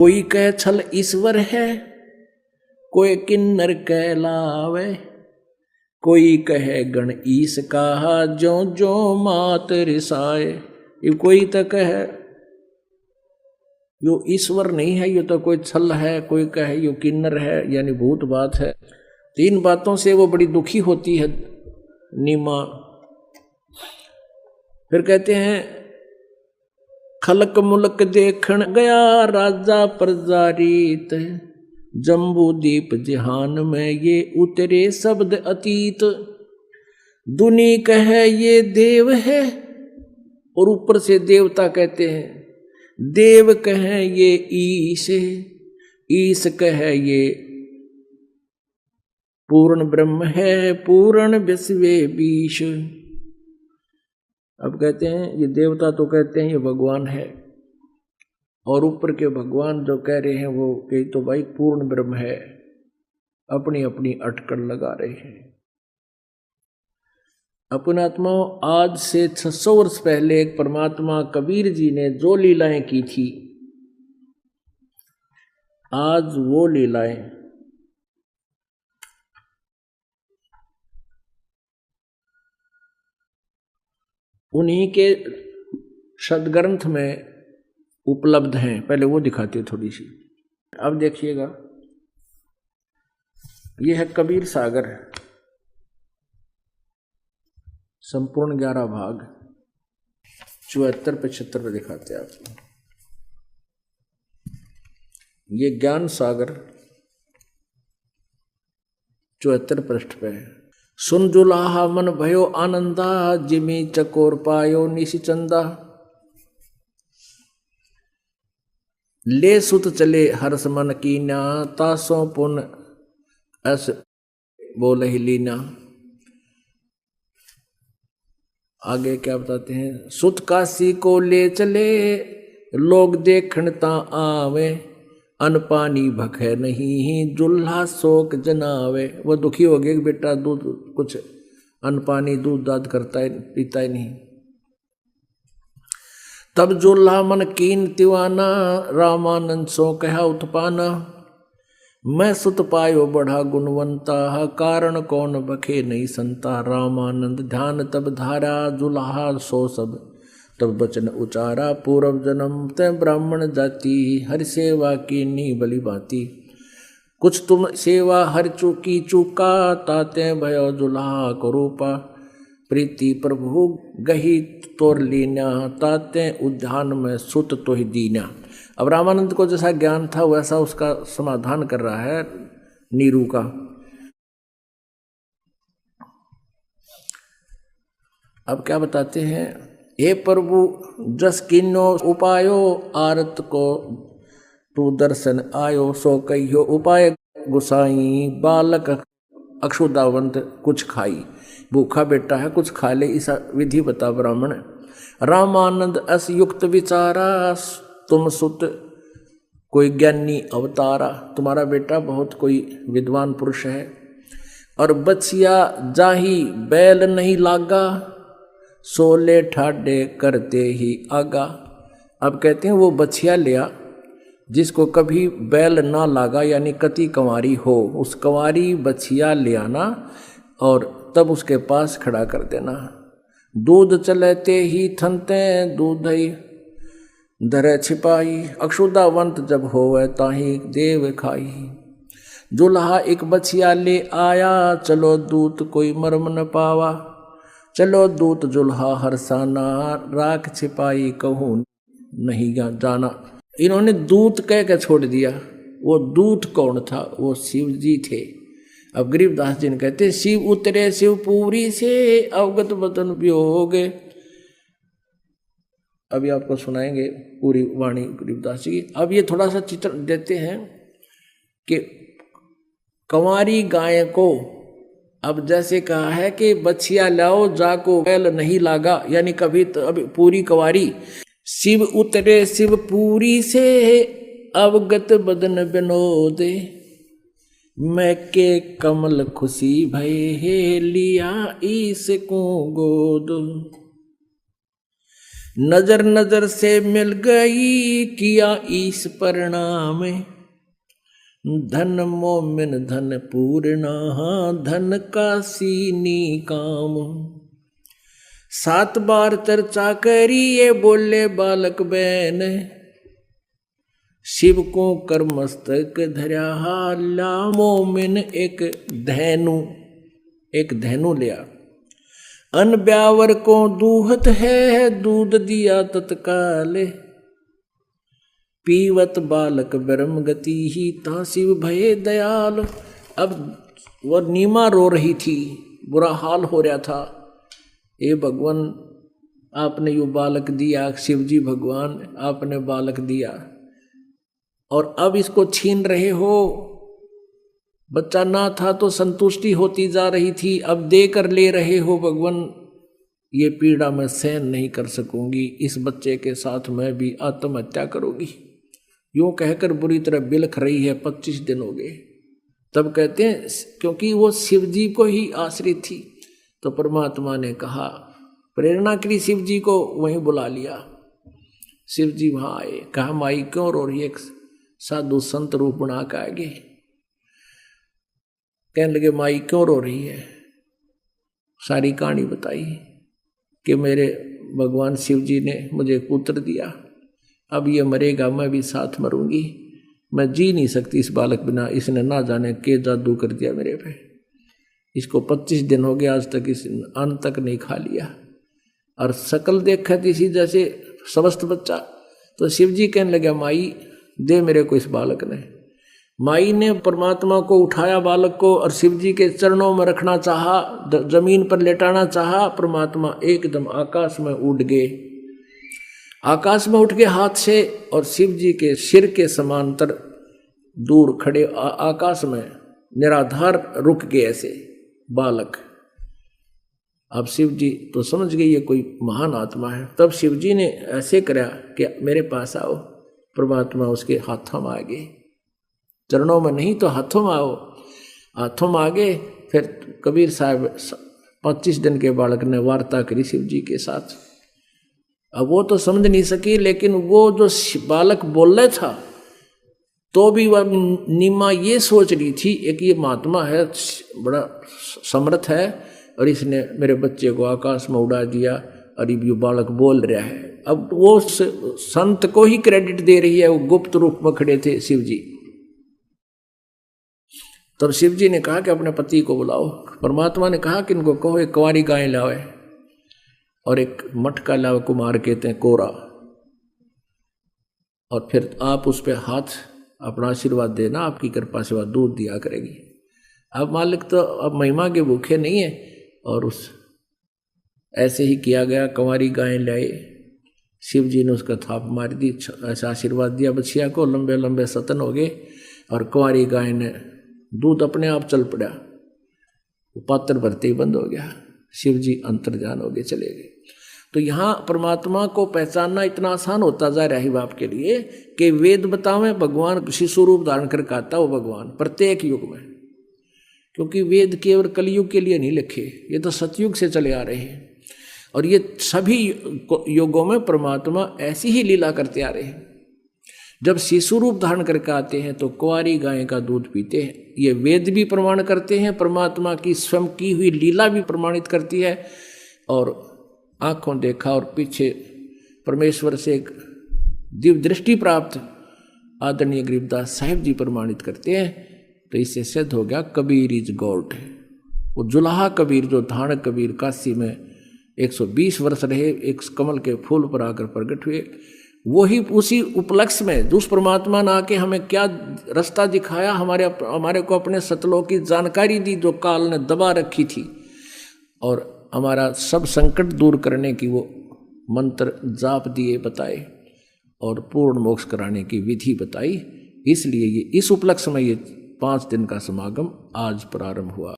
कोई कह छल ईश्वर है, कोई किन्नर कहलावे, कोई कहे गण ईस कहा जो जो मात रिसाए। ये कोई तो कहे यो ईश्वर नहीं है, यो तो कोई छल है, कोई कहे यो किन्नर है यानी भूत बात है। तीन बातों से वो बड़ी दुखी होती है नीमा। फिर कहते हैं खलक मुलक देखण गया राजा प्रजा रीत, जम्बू दीप जहान में ये उतरे शब्द अतीत। दुनी कहे ये देव है और ऊपर से देवता कहते हैं, देव कहे ये ईश है, ईश कहे ये पूर्ण ब्रह्म है, पूर्ण विश्वे बीश। अब कहते हैं ये देवता तो कहते हैं ये भगवान है, और ऊपर के भगवान जो कह रहे हैं वो कही तो भाई पूर्ण ब्रह्म है, अपनी अपनी अटकड़ लगा रहे हैं। अपने आत्माओं, आज से 600 वर्ष पहले एक परमात्मा कबीर जी ने जो लीलाएं की थी, आज वो लीलाएं उन्हीं के सदग्रंथ में उपलब्ध हैं। पहले वो दिखाते थोड़ी सी। अब देखिएगा, ये है कबीर सागर, संपूर्ण 11 भाग, 74-75 में दिखाते हैं आपको। ये ज्ञान सागर 74 पृष्ठ पे है। सुन जुलाहा मन भयो आनंदा, जिमी चकोर पायो निशिचंदा। ले सुत चले हर्ष मन कीना, तासों पुन अस बोल ही लीना। आगे क्या बताते हैं, सुत काशी को ले चले, लोग देखण ता आवे, अन पानी भखे नहीं, जुल्हा शोक जनावे। वो दुखी हो गए कि बेटा दूध कुछ अन्न पानी दूध दाद करता है, पीता ही नहीं। तब जुल्हा मन कीन तिवाना, रामानंद सो कहा उत्पाना। मैं सुत पायो बढ़ा गुणवंता, कारण कौन बखे नहीं संता। रामानंद ध्यान तब धारा, जुल्हा सो सब तब बचन उचारा। पूर्व जन्म ते ब्राह्मण जाति, हर सेवा की नी बलि भांति। कुछ तुम सेवा हर चूकी चूका, ताते भयो जुल्हा को रूपा। प्रीति प्रभु गही तोर लीना, ताते उद्यान में सुत तो ही दीना। अब रामानंद को जैसा ज्ञान था वैसा उसका समाधान कर रहा है नीरू का। अब क्या बताते हैं, हे प्रभु जस किन्नो उपायो, आरत को तू दर्शन आयो। सो कहियो उपाय गुसाई, बालक अक्षुदावंत कुछ खाई। भूखा बेटा है कुछ खा ले, ऐसा विधि बता ब्राह्मण। रामानंद अस युक्त विचारा, तुम सुत कोई ज्ञानी अवतारा। तुम्हारा बेटा बहुत कोई विद्वान पुरुष है। और बछिया जाही बैल नहीं लागा, सोले ठाडे करते ही आगा। अब कहते हैं वो बछिया लिया जिसको कभी बैल ना लागा, यानी कति कंवारी हो, उस कंवारी बछिया ले आना और तब उसके पास खड़ा कर देना। दूध चलते ही थनते, दूध ही धरे छिपाई। अक्षुदावंत जब होवे ताही देव खाई। जुल्हा एक बछिया ले आया, चलो दूत कोई मर्म न पावा। चलो दूत जुल्हा हरसाना, राख छिपाई कहूँ नहीं जाना। इन्होंने दूत कह के छोड़ दिया। वो दूत कौन था? वो शिव जी थे। अब गरीबदास जी ने कहते, शिव उतरे शिवपुरी से, अवगत बदन वियोग। अभी आपको सुनाएंगे पूरी वाणी गरीबदास जी की। अब ये थोड़ा सा चित्र देते हैं कि कंवारी गाय को, अब जैसे कहा है कि बछिया लाओ जाको बैल नहीं लागा, यानी कभी तो अभी पूरी कंवारी। शिव उतरे शिवपुरी से, अवगत बदन विनोद। मैं के कमल खुशी भय हे, लिया ईस को गोद। नजर नजर से मिल गई किया ईश परिणाम, धन मोमिन धन पूर्णा धन का सीनी काम। 7 बार चर्चा करी ये बोले बालक बहन, शिव को कर मस्तक धर्या ला मोमिन एक धैनु लिया। अन ब्यावर को दूहत है दूध दिया तत्काल, पीवत बालक ब्रह्म गति ही ता शिव भये दयाल। अब वह नीमा रो रही थी, बुरा हाल हो रहा था। ये भगवान आपने यो बालक दिया, शिव जी भगवान आपने बालक दिया और अब इसको छीन रहे हो। बच्चा ना था तो संतुष्टि होती जा रही थी, अब देकर ले रहे हो भगवान। ये पीड़ा मैं सहन नहीं कर सकूंगी, इस बच्चे के साथ मैं भी आत्महत्या करूंगी। यूं कहकर बुरी तरह बिलख रही है। 25 दिन हो गए। तब कहते हैं क्योंकि वो शिव जी को ही आश्रित थी, तो परमात्मा ने कहा, प्रेरणा के लिए शिव जी को वहीं बुला लिया। शिव जी वहां आए, कहा माई क्यों रो रही है? साधु संत रूप बना के आगे कहने लगे माई क्यों रो रही है? सारी कहानी बताई कि मेरे भगवान शिव जी ने मुझे पुत्र दिया, अब ये मरेगा, मैं भी साथ मरूंगी, मैं जी नहीं सकती इस बालक बिना, इसने ना जाने के जादू कर दिया मेरे पे। इसको 25 दिन हो गए, आज तक इस अन्न तक नहीं खा लिया और शकल देखा थी इसी जैसे समस्त बच्चा। तो शिव जी कहने लगे माई दे मेरे को इस बालक ने। माई ने परमात्मा को उठाया बालक को और शिव जी के चरणों में रखना चाहा, जमीन पर लेटाना चाहा। परमात्मा एकदम आकाश में उड़ गए, आकाश में उठ के हाथ से और शिव जी के सिर के समांतर दूर खड़े आकाश में निराधार रुक गए ऐसे बालक। अब शिव जी तो समझ गए ये कोई महान आत्मा है। तब शिव जी ने ऐसे करा कि मेरे पास आओ। परमात्मा उसके हाथों में आ गए, चरणों में नहीं तो हाथों में आओ। हाथों में आ गए। फिर कबीर साहब 25 दिन के बालक ने वार्ता करी शिव जी के साथ। अब वो तो समझ नहीं सकी, लेकिन वो जो बालक बोल रहा था तो भी वह नीमा ये सोच रही थी एक ये महात्मा है, बड़ा समर्थ है और इसने मेरे बच्चे को आकाश में उड़ा दिया और ये बालक बोल रहा है। अब वो संत को ही क्रेडिट दे रही है, वो गुप्त रूप में खड़े थे शिव जी। तब शिव जी ने कहा कि अपने पति को बुलाओ। परमात्मा ने कहा कि इनको कहो एक कुंवारी गाय लावे और एक मटका लावे, कुमार कहते हैं कोरा, और फिर आप उस पर हाथ अपना आशीर्वाद देना, आपकी कृपा से वह दूध दिया करेगी। अब मालिक तो अब महिमा के भूखे नहीं है और उस ऐसे ही किया गया। कुंवारी गाय लाए, शिव जी ने उसका थाप मार दी, ऐसा आशीर्वाद दिया बछिया को, लंबे लंबे सतन हो गए और कुंवारी गाय ने दूध अपने आप चल पड़ा, पात्र भरते ही बंद हो गया। शिव जी अंतर्ध्यान हो गए, चले गए। तो यहाँ परमात्मा को पहचानना इतना आसान होता जा रहा है बाप के लिए कि वेद बतावें भगवान शिशु रूप धारण करके आता वो भगवान प्रत्येक युग में, क्योंकि वेद केवल कलयुग के लिए नहीं लिखे, ये तो सतयुग से चले आ रहे हैं और ये सभी युगों में परमात्मा ऐसी ही लीला करते आ रहे हैं। जब शिशु रूप धारण करके आते हैं तो कुंवारी गाय का दूध पीते हैं, ये वेद भी प्रमाण करते हैं, परमात्मा की स्वयं की हुई लीला भी प्रमाणित करती है और आंखों देखा और पीछे परमेश्वर से एक दिव्य दृष्टि प्राप्त आदरणीय गरीबदास साहिब जी प्रमाणित करते हैं। तो इससे सिद्ध हो गया कबीर इज गॉड। वो जुलाहा कबीर जो धारण कबीर काशी में 120 वर्ष रहे, एक कमल के फूल पर आकर प्रकट हुए, वही उसी उपलक्ष्य में उस परमात्मा ने आके हमें क्या रास्ता दिखाया, हमारे को अपने सतलों की जानकारी दी जो काल ने दबा रखी थी और हमारा सब संकट दूर करने की वो मंत्र जाप दिए बताए और पूर्ण मोक्ष कराने की विधि बताई। इसलिए ये इस उपलक्ष्य में ये 5 दिन का समागम आज प्रारंभ हुआ।